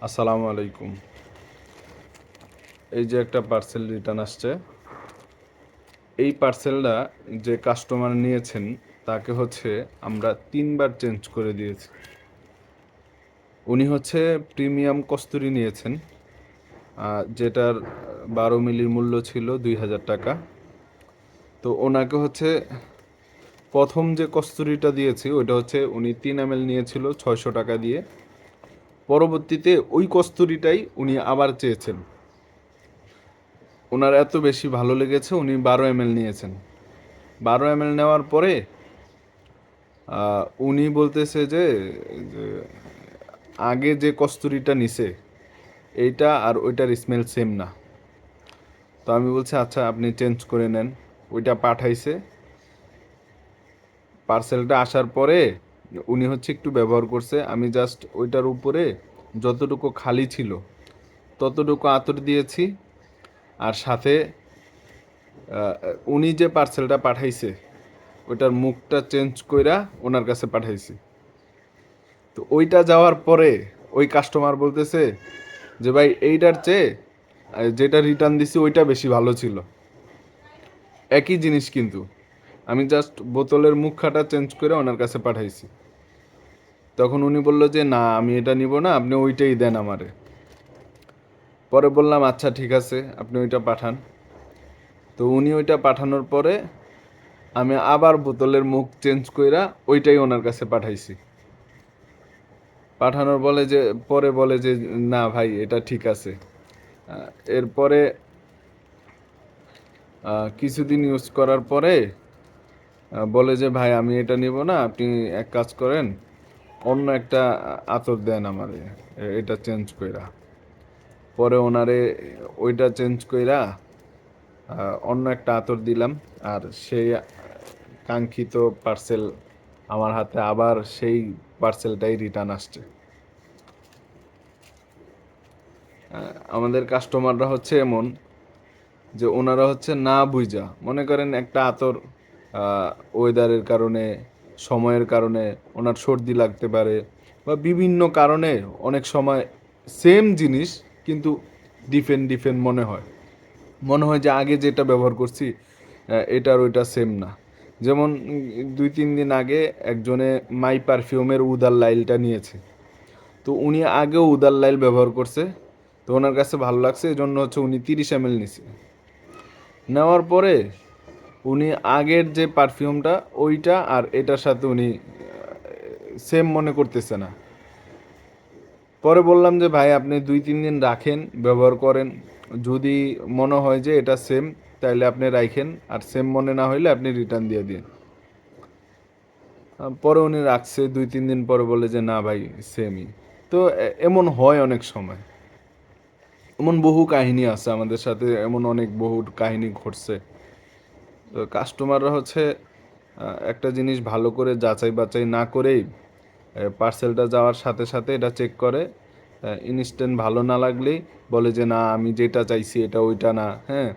আসসালামু আলাইকুম। এই যে একটা পার্সেল রিটার্ন আসছে। এই পার্সেলটা যে কাস্টমার নিয়েছেন তাকে আমরা ৩ বার চেঞ্জ করে দিয়েছি। উনি প্রিমিয়াম কস্তুরি নিয়েছেন, যেটার ১২ মিলির মূল্য ছিল ২,০০০ টাকা। তো ওনাকে প্রথম যে কস্তুরিটা দিয়েছি ওইটা উনি ৩ ml নিয়েছিল ৬০০ টাকা দিয়ে। পরবর্তীতে ওই কস্তুরিটাই উনি আবার চেয়েছেন। ওনার এত বেশি ভালো লেগেছে, উনি ১২ ml নিয়েছেন। ১২ ml নেওয়ার পরে উনি বলতেছে যে আগে যে কস্তুরিটা নিছে এইটা আর ওইটার স্মেল সেম না। তো আমি বলছি আচ্ছা আপনি চেঞ্জ করে নেন। ওইটা পাঠাইছে। পার্সেলটা আসার পরে উনি একটু ব্যবহার করছে। আমি জাস্ট ওইটার উপরে যতটুকু খালি ছিল ততটুকু আতর দিয়েছি। আর সাথে উনি যে পার্সেলটা পাঠাইছে ওইটার মুখটা চেঞ্জ কইরা ওনার কাছে পাঠাইছি। তো ওইটা যাওয়ার পরে ওই কাস্টমার বলতেছে যে ভাই এইটার চেয়ে যেটা রিটার্ন দিছি ওইটা বেশি ভালো ছিল। একই জিনিস কিন্তু আমি জাস্ট বোতলের মুখখাটা চেঞ্জ করে ওনার কাছে পাঠাইছি। তখন উনি বলল যে না আমি এটা নিব না, আপনি ওইটাই দেন আমারে। পরে বললাম আচ্ছা ঠিক আছে আপনি ওইটা পাঠান। তো উনি ওইটা পাঠানোর পরে আমি আবার বোতলের মুখ চেঞ্জ কইরা ওইটাই ওনার কাছে পাঠাইছি। পাঠানোর পরে বলে যে না ভাই এটা ঠিক আছে। এরপরে কিছুদিন ইউজ করার পরে বলে যে ভাই আমি এটা নিব না, আপনি এক কাজ করেন অন্য একটা আতর দেন আমারে, এটা চেঞ্জ কইরা। পরে ওনারে ওইটা চেঞ্জ কইরা অন্য একটা আতর দিলাম। আর সেই কাঙ্ক্ষিত পার্সেল আমার হাতে আবার সেই পার্সেলটাই রিটার্ন আসছে। আমাদের কাস্টমাররা এমন যে ওনারা না বুঝা মনে করেন একটা আতর ওয়েদারের কারণে, সময়ের কারণে ওনার সর্দি লাগতে পারে বা বিভিন্ন কারণে অনেক সময় সেম জিনিস কিন্তু ডিফারেন্ট ডিফারেন্ট মনে হয় যে আগে যেটা ব্যবহার করছি এটার ওইটা সেম না। যেমন ২-৩ দিন আগে একজনে মাই পারফিউমের উদার লাইলটা নিয়েছে। তো উনি আগেও উদার লাইল ব্যবহার করছে। তো ওনার কাছে ভালো লাগছে, এই জন্য উনি ৩০ ml নিছে। নেওয়ার পরে উনি আগের যে পারফিউমটা ওইটা আর এটার সাথে উনি সেম মনে করতেছে না। পরে বললাম যে ভাই আপনি ২-৩ দিন রাখেন, ব্যবহার করেন। যদি মনে হয় যে এটা সেম তাইলে আপনি রাখেন, আর সেম মনে না হইলে আপনি রিটার্ন দিয়ে দিন। পরে উনি রাখছে, ২-৩ দিন পরে বলে যে না ভাই সেমই। তো এমন হয় অনেক সময়। এমন বহু কাহিনী আছে আমাদের সাথে, এমন অনেক বহু কাহিনী ঘটছে। তো কাস্টমাররা একটা জিনিস ভালো করে যাচাই বাছাই না করেই পার্সেলটা যাওয়ার সাথে সাথে এটা চেক করে। ইনস্ট্যান্ট ভালো না লাগলেই বলে যে না আমি যেটা চাইছি এটা ওইটা না, হ্যাঁ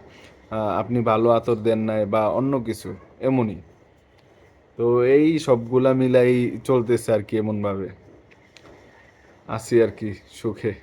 আপনি ভালো আতর দেন নাই বা অন্য কিছু এমনই। তো এই সবগুলা মিলাই চলতেছে আর কি, এমনভাবে আছি আর কি সুখে।